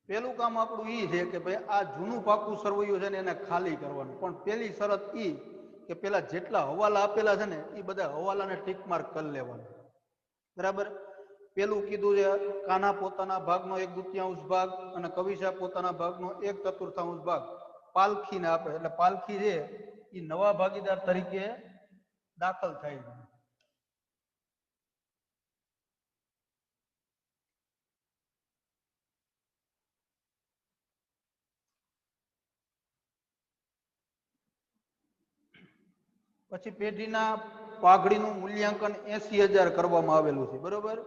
પેલું કામ આપણું ઈ છે કે ભાઈ આ જૂનું પાકું સરવૈયું છે ને એને ખાલી કરવાનું, પણ પેલી શરત ઈ કે પેલા જેટલા હવાલા આપેલા છે ને એ બધા હવાલાને ટીક માર્ક કરી લેવાના, બરાબર. પેલું કીધું છે કાના પોતાના ભાગનો 1/2 ભાગ અને કવિશા પોતાના ભાગનો 1/4 ભાગ પાલખીને આપે, એટલે પાલખી છે એ નવા ભાગીદાર તરીકે દાખલ થાય છે. પછી પેઢીના પાઘડીનું મૂલ્યાંકન 80,000 કરવામાં આવેલું છે, બરોબર.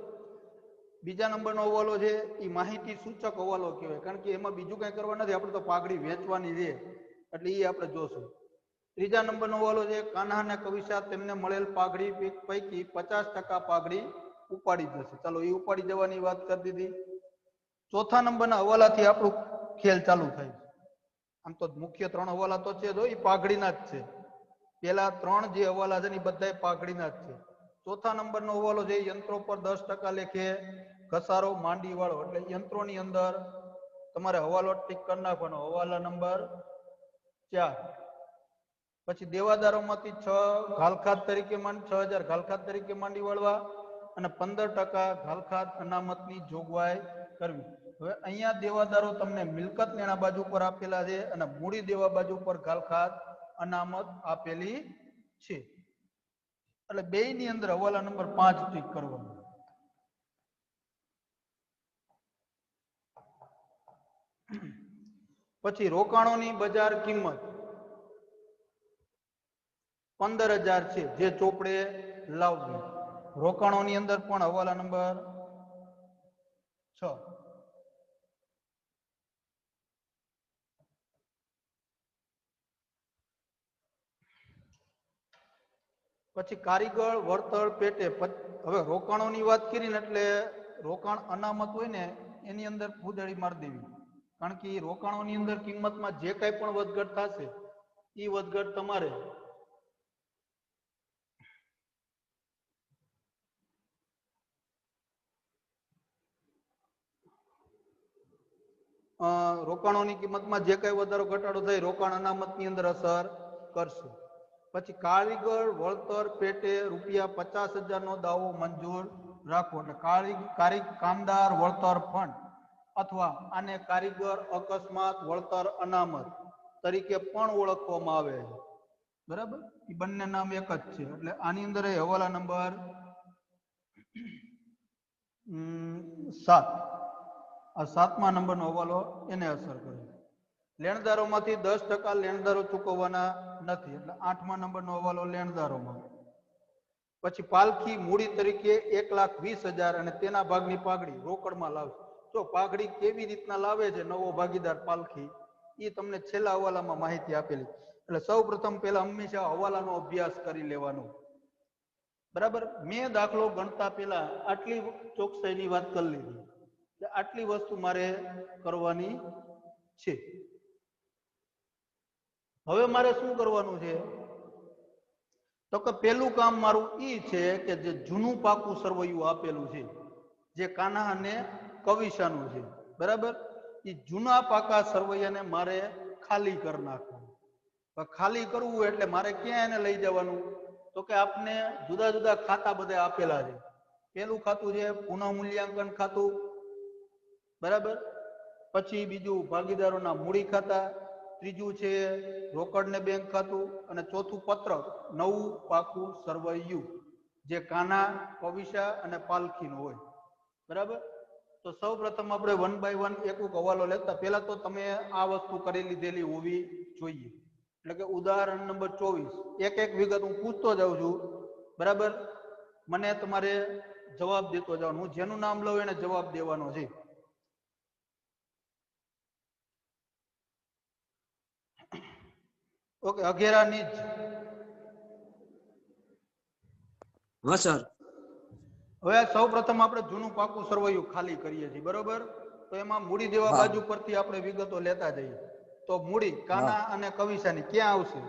બીજા નંબરનો હવાલો છે એ માહિતી સૂચક હવાલો કહેવાય, કારણ કે એમાં બીજું કઈ કરવા નથી, આપણે તો પાઘડી વેચવાની છે એટલે એ આપણે જોશું. ત્રીજા નંબરનો હવાલો છે કાન્હા અને કવિશા તેમને મળેલ પાઘડી પૈકી 50% પાઘડી ઉપાડી જશે. ચાલો એ ઉપાડી જવાની વાત કરી દીધી. ચોથા નંબરના હવાલાથી આપણું ખેલ ચાલુ થાય. આમ તો મુખ્ય 3 હવાલા તો છે જો એ પાઘડીના જ છે. પેલા 3 જે હવાલા છે ને એ બધા પાઘડીના જ છે. ચોથા નંબરનો હવાલો છે યંત્રો પર 10% લેખે ઘસારો માંડી વાળો, એટલે યંત્રોની અંદર તમારે હવાલો ટીક કરી નાખવાનો, હવાલા નંબર 4. પછી દેવાદારોમાંથી 6 ઘાલખાત તરીકે 6,000 ઘાલખાત તરીકે માંડી વાળવા અને 15% ઘાલખાત અનામતની જોગવાઈ કરવી. હવે અહીંયા દેવાદારો તમને મિલકત લેણા બાજુ પર આપેલા છે અને મૂડી દેવા બાજુ પર ઘાલખાત અનામત આપેલી છે, એટલે બેયની અંદર હવાલા નંબર 5 ટીક કરવાનો. પછી રોકાણોની બજાર કિંમત 15,000 છે જે ચોપડે લાવવી. રોકાણોની અંદર પણ હવાલા નંબર 6. પછી કારીગર વળતર પેટે, હવે રોકાણોની વાત કરીને એટલે રોકાણ અનામત હોય ને એની અંદર ફૂદડી મારી દેવી, કારણ કે રોકાણોની અંદર કિંમતમાં જે કાંઈ પણ વધઘટ થશે એ વધઘટ તમારે રોકાણોની કિંમતમાં જે કાંઈ વધારો ઘટાડો થાય રોકાણ અનામતની અંદર અસર કરશે. પછી કારીગર વળતર પેટે ₹50,000 દાવો મંજૂર રાખવો, એટલે કામદાર વળતર ફંડ અથવા આને કારીગર અકસ્માત વળતર અનામત તરીકે પણ ઓળખવામાં આવે છે, બરાબર. એ બંને નામ એક જ છે, એટલે આની અંદર હવાલા નંબર 7, આ 7મા નંબરનો હવાલો એને અસર કરે. લેણદારોમાંથી 10% લેણદારો ચૂકવવાના નથી, એટલે 8મા નંબરનો હવાલો લેણદારોમાં. પછી પાલખી મૂડી તરીકે 1,20,000 અને તેના ભાગની પાઘડી રોકડમાં લાવશે. જો પાઘડી કેવી રીતના લાવે છે નવો ભાગીદાર પાલખી, એ તમને છેલ્લા હવાલામાં માહિતી આપેલી. એટલે સૌ પ્રથમ પહેલા હંમેશા હવાલાનો અભ્યાસ કરી લેવાનો, બરાબર. મેં દાખલો ગણતા પહેલા આટલી ચોકસાઈની વાત કરી લીધી, આટલી વસ્તુ મારે કરવાની છે. હવે મારે શું કરવાનું છે તો કે પેલું કામ મારું ઈ છે કે જે જૂનું પાકું સરવૈયું આપેલું છે જે કાન્હા અને કવિશાનું છે, બરાબર. એ જૂના પાકા સરવૈયાને મારે ખાલી કરી નાખવાનું. ખાલી કરવું એટલે મારે ક્યાં એને લઈ જવાનું તો કે આપને જુદા જુદા ખાતા બધા આપેલા છે. પેલું ખાતું છે પુનઃ મૂલ્યાંકન ખાતું, બરાબર. પછી બીજું ભાગીદારોના મૂડી ખાતા, ત્રીજું છે રોકડ ને બેંક ખાતું અને ચોથું પત્રક નવું પાકું સરવૈયું જે કાન્હા, કવિશા અને પાલખીનું હોય, બરાબર. તો સૌ પ્રથમ આપણે 1 by 1 એક હવાલો લેતા પહેલા તો તમે આ વસ્તુ કરી લીધેલી હોવી જોઈએ. એટલે કે ઉદાહરણ નંબર 24 એક વિગત હું પૂછતો જાઉં છું, બરાબર. મને તમારે જવાબ દેતો જવાનું, હું જેનું નામ લઉં એને જવાબ દેવાનો છે. ઓકે, અઘેરા નીચ. હા સર. હવે સૌ પ્રથમ આપણે જૂનું પાકું સરવૈયું ખાલી કરીએ છીએ, બરોબર. તો એમાં મૂડી દેવા બાજુ પરથી આપણે વિગતો લેતા જઈએ. તો મૂડી કાન્હા અને કવિશાની ક્યાં આવશે?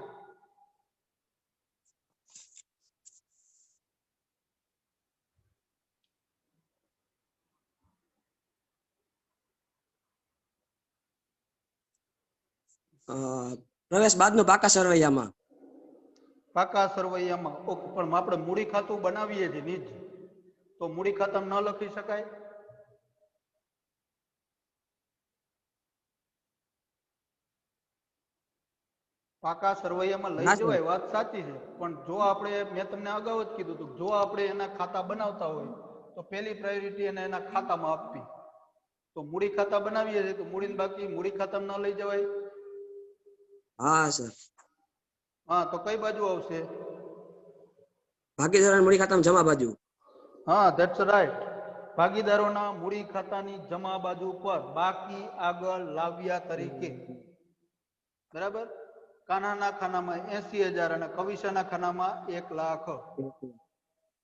પ્રવેશ બાદનું પાકા સરવૈયામાં. પાકા સરવૈયામાં. ઓકે, પણ આપણે મૂડી ખાતું બનાવીએ છીએ નીચ, તો મૂડી ખાતામાં ન લખી શકાય? પાકા સરવૈયામાં લઈ ના સર. જવાય, વાત સાચી છે, પણ જો આપણે, મેં તમને અગાઉ જ કીધું હતું, જો આપણે એના ખાતા બનાવતા હોય તો પહેલી પ્રાયોરિટી એને એના ખાતામાં આપવી. તો મૂડી ખાતા બનાવીએ છીએ તો મૂડીને બાકી મૂડી ખાતામાં ન લઈ જવાય? હા સર. હા, તો કઈ બાજુ આવશે? ભાગીદાર મૂડી ખાતામાં જમા બાજુ. હા, ધેટ્સ રાઈટ. ભાગીદારોના મૂડી ખાતાની જમા બાજુ પર બાકી આગળ લાવ્યા તરીકે. બરાબર? કાનાના ખાનામાં 80,000 અને કવિશાના ખાનામાં 1,00,000.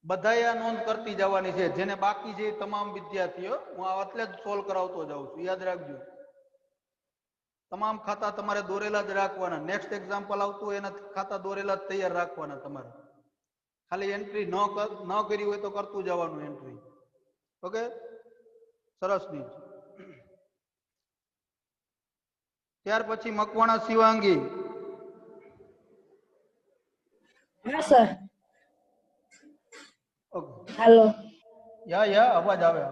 બધાએ આ નોંધ કરતી જવાની છે. જેને બાકી છે તમામ વિદ્યાર્થીઓ, હું આ એટલે જ સોલ્વ કરાવતો જાઉં છું, યાદ રાખજો. તમામ ખાતા તમારે દોરેલા જ રાખવાના. નેક્સ્ટ એક્ઝામ્પલ આવતું હોય એના ખાતા દોરેલા જ તૈયાર રાખવાના તમારે. ખાલી એન્ટ્રી ન કરી હોય તો કરતું જવાનું એન્ટ્રી. ઓકે, સરસ નીચ. ત્યાર પછી મકવાણા શિવાંગી. હા સર. ઓકે, હાલો. યા અવાજ આવે.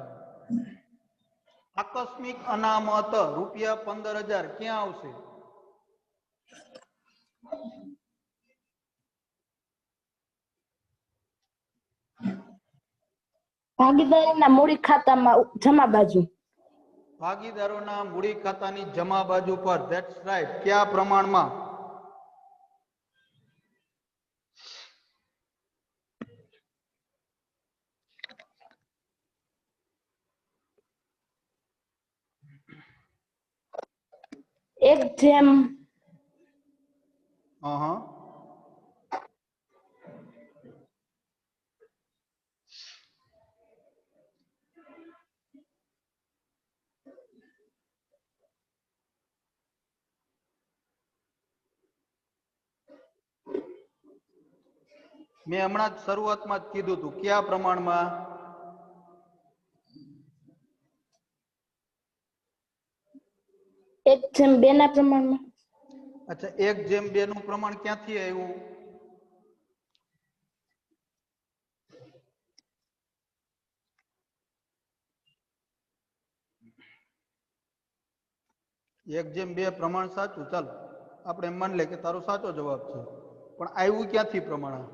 આકસ્મિક અનામત રૂપિયા 15,000 ક્યાં આવશે? ભાગીદારીના મૂડી ખાતામાં જમા બાજુ. ભાગીદારોના મૂડી ખાતાની જમા બાજુ પર. That's right. કયા પ્રમાણમાં? એક જેમ હા, મેં હમણાં જ શરૂઆતમાં જ કીધું હતું. કયા પ્રમાણમાં? 1/2 ના પ્રમાણમાં. અચ્છા, 1/2 નું પ્રમાણ ક્યાંથી આવ્યું? એક જેમ બે પ્રમાણ સાચું. ચાલો આપણે એમ માની લે કે તારો સાચો જવાબ છે, પણ આવ્યું ક્યાંથી પ્રમાણ?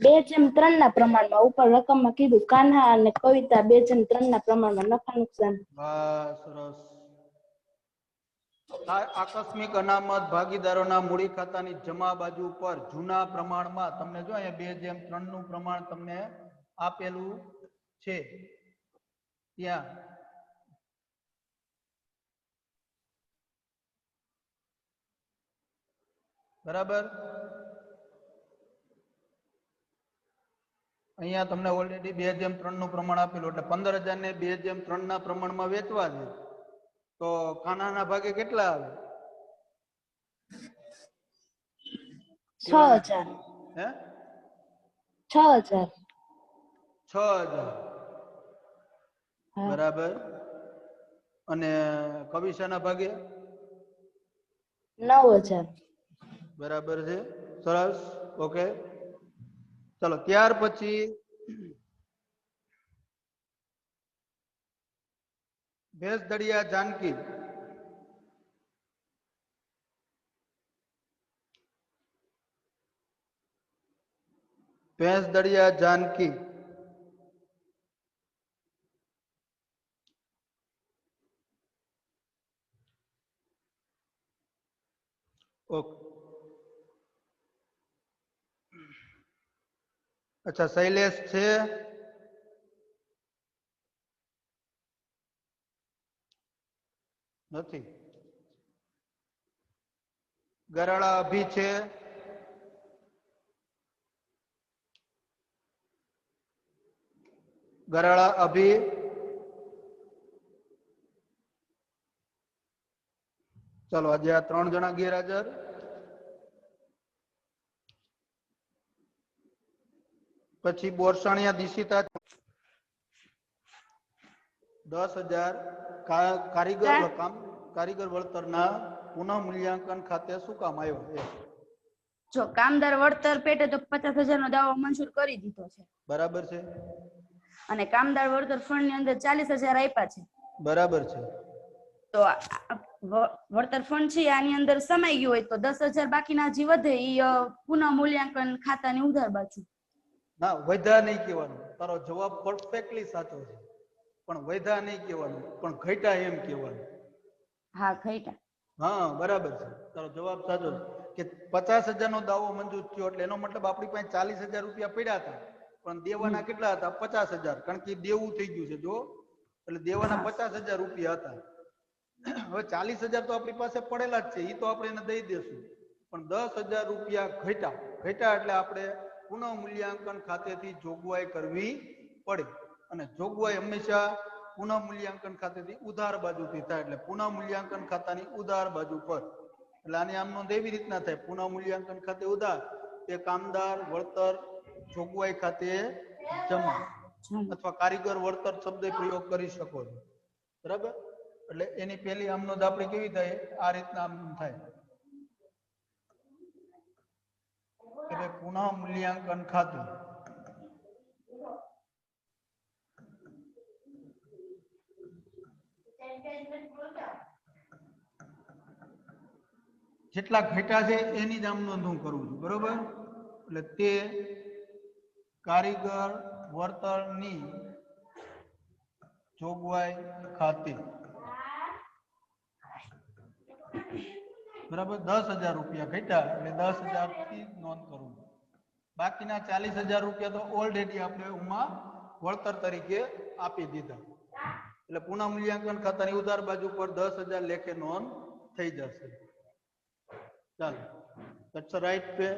2/3 ના પ્રમાણમાં. ઉપર રકમમાં કીધું કાન્હા અને કવિતા 2/3 ના પ્રમાણમાં નફા નુકસાન. વાહ, સરસ. આકસ્મિક અનામત ભાગીદારોના મૂડી ખાતાની જમા બાજુ પર જૂના પ્રમાણમાં. તમને જો અહીંયા 2/3 નું પ્રમાણ તમને આપેલું છે ત્યાં. બરાબર? અહીંયા તમને ઓલરેડી 2/3 નું પ્રમાણ આપેલું, એટલે 15,000 ને 2/3 ના પ્રમાણમાં વેચવા છે. તો ખાનાના ભાગે કેટલા આવે? 6,000. હે? 6,000. 6,000. હા. બરાબર. અને કવિશાના ભાગે? 9,000. બરાબર છે, સરસ. ઓકે, ચલો ત્યાર પછી ભેંસદડિયા જાનકી. ભેંસદડિયા જાનકી. ઓકે. અચ્છા, શૈલેષ છે? નથી. ગરાળા અભી છે? ગરાળા અભી? ચલો, આજે આ 3 જણા ગેરહાજર. પછી બોરસાણિયા દિશિતા. 10,000 કારીગર કારીગર વળતરના પુનઃ મૂલ્યાંકન ખાતે શું કામ આવ્યો? જો કામદાર વળતર પેટે તો 50,000 નો દાવો મંજૂર કરી દીધો છે બરાબર છે અને કામદાર વળતર ફંડ ની અંદર 40,000 આપ્યા છે બરાબર છે તો વળતર ફંડ છે આની અંદર સમાઈ ગયું હોય તો 10,000 બાકીના જે વધે એ પુનઃ મૂલ્યાંકન ખાતાની ઉધાર બાજુ. ના વધ્યા નહીં કહેવાનું, તારો જવાબ પરફેક્ટલી સાચો છે, પણ વધ્યા નહીં કહેવાનું, પણ ઘટ્યા એમ કહેવાનું. હા ઘટ્યા. હા બરાબર છે, તારો જવાબ સાચો છે કે 50,000 નો દાવો મંજૂર થયો એટલે એનો મતલબ આપણી પાસે 40,000 રૂપિયા પડ્યા હતા પણ દેવાના કેટલા હતા? 50,000, કારણ કે દેવું થઈ ગયું છે જો, એટલે દેવાના 50,000 રૂપિયા હતા. હવે 40,000 તો આપણી પાસે પડેલા જ છે, એ તો આપણે એને દઈ દેશું, પણ 10,000 રૂપિયા ઘટ્યા એટલે આપણે પુનઃ મૂલ્યાંકન ખાતેથી જોગવાઈ કરવી પડે, અને જોગવાઈ હંમેશા પુનઃ મૂલ્યાંકન ખાતેથી ઉધાર બાજુથી થાય, એટલે પુનઃ મૂલ્યાંકન ખાતાની ઉધાર બાજુ પર. એટલે આની આમ નોંધ એવી રીતના થાય, પુનઃ મૂલ્યાંકન ખાતે ઉધાર એ કામદાર વળતર જોગવાઈ ખાતે જમા અથવા કારીગર વળતર શબ્દ પ્રયોગ કરી શકો છો, બરાબર? એટલે એની પહેલી આમ નોંધ આપણે કેવી થાય? આ રીતના આમ થાય કે ભાઈ પુનઃ મૂલ્યાંકન ખાતું જેટલા ઘટા છે એની જ આમ નોંધ હું કરું છું, બરોબર? એટલે તે કારીગર વળતરની જોગવાઈ ખાતે બરાબર 10,000 રૂપિયા ઘટ્યા એટલે 10,000 થી નોંધ કરું. બાકીના 40,000 રૂપિયા તો ઓલરેડી આપણે ઉમાં વળતર તરીકે આપી દીધા, એટલે પુનઃ મૂલ્યાંકન ખાતાની ઉધાર બાજુ પર 10,000 લેખે નોંધ થઈ જશે. ચાલો, ધેટ્સ રાઈટ પે.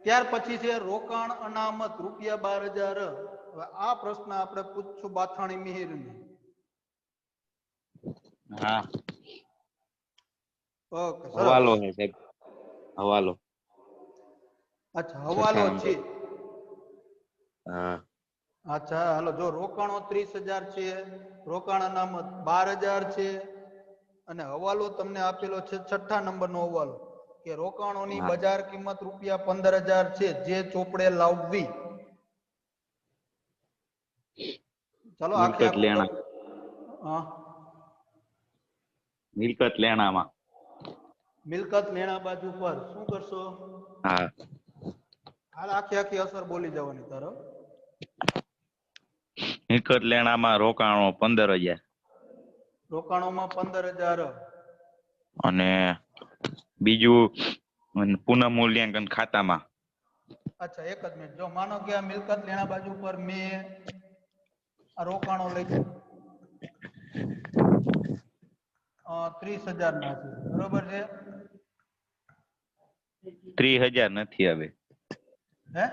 ત્યાર પછી છે રોકાણ અનામત રૂપિયા 12,000. હવે આ પ્રશ્ન આપણે પૂછશું બાથાણી મિહિરને. હા ઓકે, હવાલો સરસ. છે સાહેબ, હવાલો. અચ્છા, હવાલો છે. હા અચ્છા, હાલો. જો રોકાણો 30,000 છે, રોકાણ અનામત 12,000 છે, અને હવાલો તમને આપેલો છે 6થા નંબરનો હવાલો કે રોકાણોની હા. બજાર કિંમત રૂપિયા 15,000 છે જે ચોપડે લાવવી. ચલો આખે મિલકત આખું લેણા, હા, મિલકત લેણામાં. મિલકત લેણા બાજુ પર શું કરશો? હા હાલ આખી આખી અસર બોલી જવાની તારો. મિલકત લેણામાં રોકાણો 15,000 રોકાણોમાં 15,000. અને બીજું પુનઃ મૂલ્યાંકન ખાતામાં. અચ્છા, એક જ મિનિટ. જો માનો કે આ મિલકત લેણા બાજુ પર મેં આ રોકાણો લખ્યું 30,000 ના છે, બરોબર છે? 30,000 નથી, હવે હે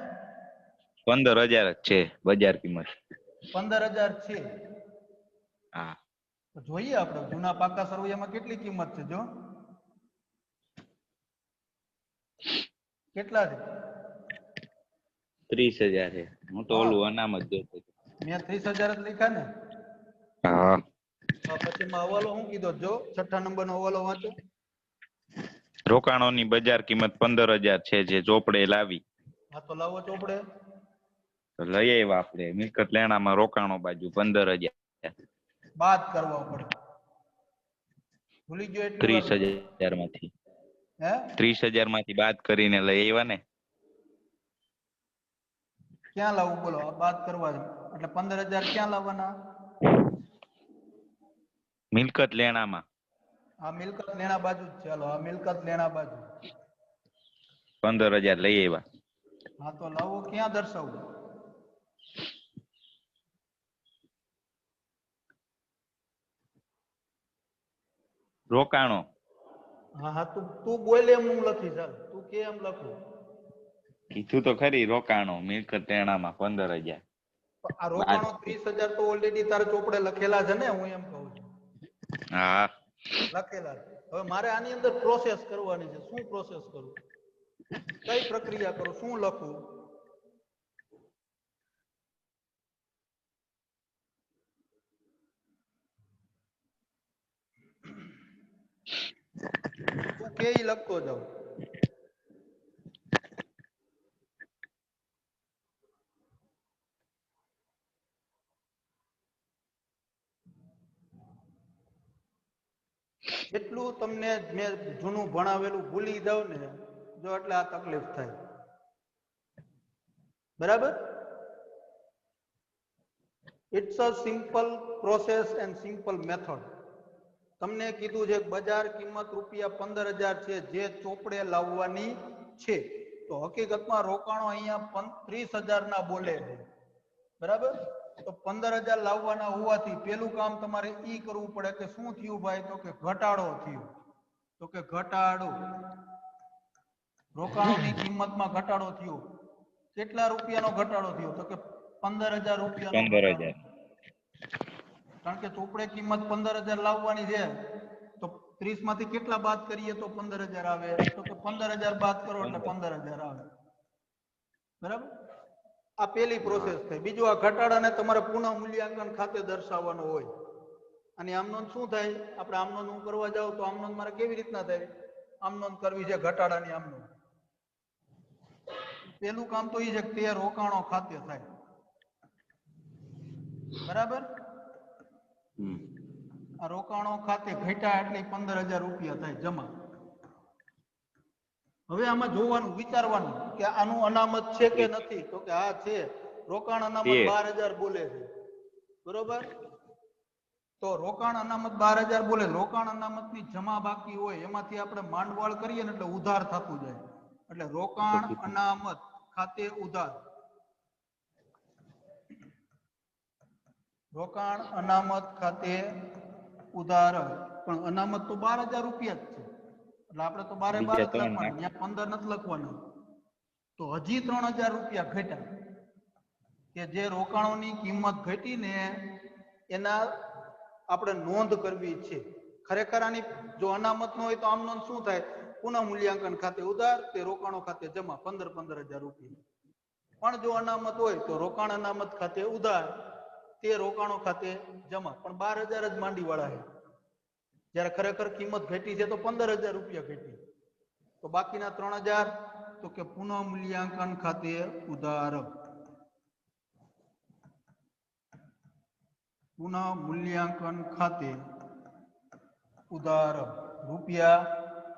15,000 જ છે બજાર કિંમત. 15,000 છે. હા તો જોઈએ આપણે જૂના પાકા સરવૈયામાં કેટલી કિંમત છે. જો કેટલા છે? 30,000 છે. હું તો હા, ઓલું અનામત દેતો હતો. મેં 30,000 જ લખ્યા ને. હા તો પછી એમાં હવાલો શું કીધો? જો 6થા નંબરનો હવાલો વાંચો. રોકાણોની બજાર કિંમત 15,000 છે જે ચોપડે લાવી. હા, તો લાવો ચોપડે. તો લઈ આવ્યા આપણે. મિલકત લેણામાં રોકાણો બાજુ 15,000, બાદ કરવા પડે. ભૂલી ગયો એટલી વાર? 30,000 માંથી. હે 30,000 માંથી બાદ કરીને લઈ આવ્યા ને. ક્યાં લાવવું બોલો? આ બાદ કરવા છે એટલે 15,000 ક્યાં લાવવાના? મિલકત લેણામાં આ મિલકત લેણા બાજુ જ છે. ચાલો, આ મિલકત લેણા બાજુ 15,000 લઈ આવ્યા. હા, તો લાવો ક્યાં દર્શાવવું? રોકાણો. હા હા, તું બોલે એમ હું લખીશ. ચાલ, તું કે એમ લખું. કીધું તો ખરી, રોકાણો મિલકત લેણામાં 15,000. આ રોકાણો 30,000 તો ઓલરેડી તારા ચોપડે લખેલા છે ને, હું એમ કહું છું. હા લખેલા છે. હવે મારે આની અંદર પ્રોસેસ કરવાની છે. શું પ્રોસેસ કરું? કઈ પ્રક્રિયા કરું? શું લખું? હું કે ઈ લખતો જાઉં. એટલું તમને મેં જૂનું ભણાવેલું ભૂલી જાવ ને જો એટલે આ તકલીફ થાય. બરાબર? It's a simple process and simple method. તમને કીધું છે બજાર કિંમત રૂપિયા 15,000 છે જે ચોપડે લાવવાની છે, તો હકીકતમાં રોકાણો અહીંયા 30,000 ના બોલે છે. બરાબર? તો 15,000 લાવવાના હોવાથી પેલું કામ તમારે ઈ કરવું પડે કે શું થયું ભાઈ, તો કે ઘટાડો થયો. તો કે ઘટાડો, રોકાણોની કિંમતમાં ઘટાડો થયો. કેટલા રૂપિયાનો ઘટાડો થયો? તો કે 15,000 રૂપિયાનો 15,000. ઘટાડો. કારણ કે ચોપડે કિંમત 15,000 લાવવાની છે, તો 30 માંથી કેટલા બાદ કરીએ તો 15,000 આવે? તો કે 15,000 બાદ કરો એટલે 15,000 આવે. બરાબર? આ પેલી પ્રોસેસ થઈ. બીજું, આ ઘટાડાને તમારે પુનઃ મૂલ્યાંકન ખાતે દર્શાવવાનો હોય. અને આમ નોંધ શું થાય? આપણે આમ નોંધ હું કરવા જાઉં તો આમ નોંધ મારે કેવી રીતના થાય? આમ નોંધ કરવી છે ઘટાડાની આમ નોંધ. પેલું કામ તો એ છે કે તે રોકાણો ખાતે થાય. બરાબર? આ રોકાણો ખાતે ઘટ્યા એટલે 15,000 રૂપિયા થાય જમા. હવે આમાં જોવાનું, વિચારવાનું કે આનું અનામત છે કે નથી. તો કે હા છે, રોકાણ અનામત 12,000 બોલે છે. બરોબર? તો રોકાણ અનામત 12,000 બોલે. રોકાણ અનામતની જમા બાકી હોય એમાંથી આપણે માંડવાળ કરીએ ને એટલે ઉધાર થતું જાય. એટલે રોકાણ અનામત ખાતે ઉધાર. રોકાણ અનામત ખાતે ઉધાર. પણ અનામત તો 12,000 રૂપિયા જ છે, એટલે આપણે તો 12 જ લખવાનું, ત્યાં 15 નથી લખવાનું. તો હજી 3,000 રૂપિયા ઘટ્યા કે જે રોકાણોની કિંમત ઘટીને એના આપણે નોંધ કરવી છે. ખરેખર આની જો અનામત ન હોય તો આમ નોંધ શું થાય? પુનઃ મૂલ્યાંકન ખાતે ઉધાર, તે રોકાણો ખાતે જમા, 15,000 રૂપિયા. પણ જો અનામત હોય તો રોકાણ અનામત ખાતે ઉધાર, તે રોકાણો ખાતે જમા. પણ 12,000 જ માંડી વાળા છે, જયારે ખરેખર કિંમત ઘટી છે તો 15,000 રૂપિયા ઘટી. તો બાકીના 3,000 તો કે પુનઃ મૂલ્યાંકન ખાતે ઉધાર. પુનઃ મૂલ્યાંકન ખાતે ઉધાર રૂપિયા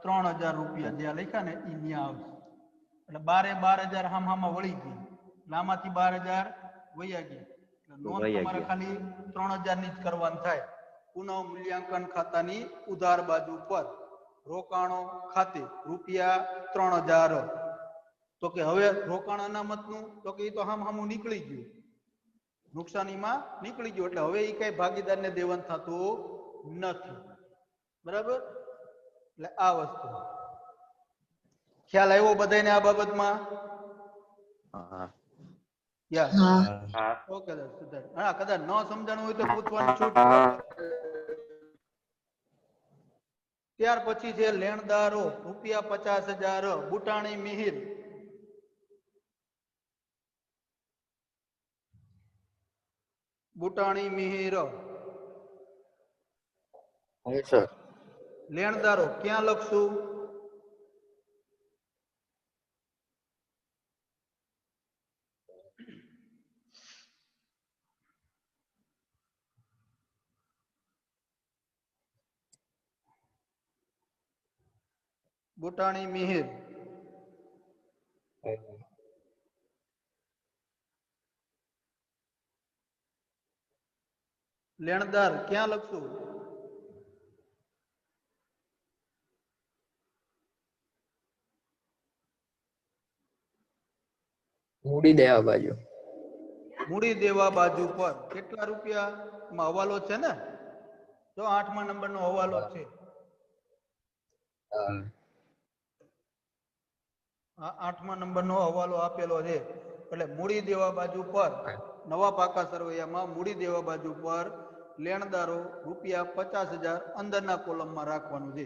3,000 રૂપિયા જે લખ્યા ને એ ન્યા આવશે. એટલે 12,000 હામાં વળી ગઈ, એટલે આમાંથી 12,000 વયા ગયા. એટલે નોંધ તમારે ખાલી 3,000 ની જ કરવાની થાય. પુનઃ મૂલ્યાંકન ખાતાની ઉધાર બાજુ પર રોકાણો ખાતે રૂપિયા 3,000. તો કે હવે રોકાણ અનામતનું તો કે એ તો હામું નીકળી ગયું, નુકસાનીમાં નીકળી ગયું. એટલે હવે એ કઈ ભાગીદારને દેવાનું થતું નથી. બરાબર? એટલે આ વસ્તુ ખ્યાલ આવ્યો બધાને આ બાબતમાં? ઓકે, હા, કદાચ ન સમજાણું હોય તો પૂછવાનું છૂટ. ત્યાર પછી છે લેણદારો રૂપિયા 50,000. બુટાણી મિહિર. બુટાણી મિહિર લેણદારો ક્યાં લખશું? બુટાણી મિહિર. લેણદાર ક્યાં લખશું? મૂડી દેવા બાજુ. મૂડી દેવા બાજુ પર. કેટલા રૂપિયા? માં હવાલો છે ને, જો 8મા નંબરનો હવાલો છે. આ 8મા નંબરનો હવાલો આપેલો છે. એટલે મૂડી દેવા બાજુ પર નવા પાકા સરવૈયામાં મૂડી દેવા બાજુ પર લેણદારો રૂપિયા 50,000 અંદરના કોલમમાં રાખવાનું છે.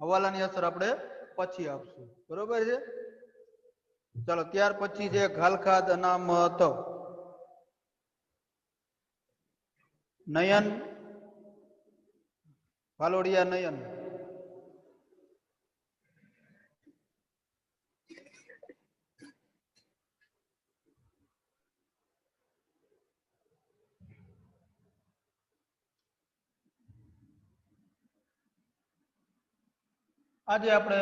હવાલાની અસર આપણે પછી આપશું. બરોબર છે? ચાલો, ત્યાર પછી છે ઘાલખાદ અનામત. નયન, ભાલોડિયા નયન. આજે આપણે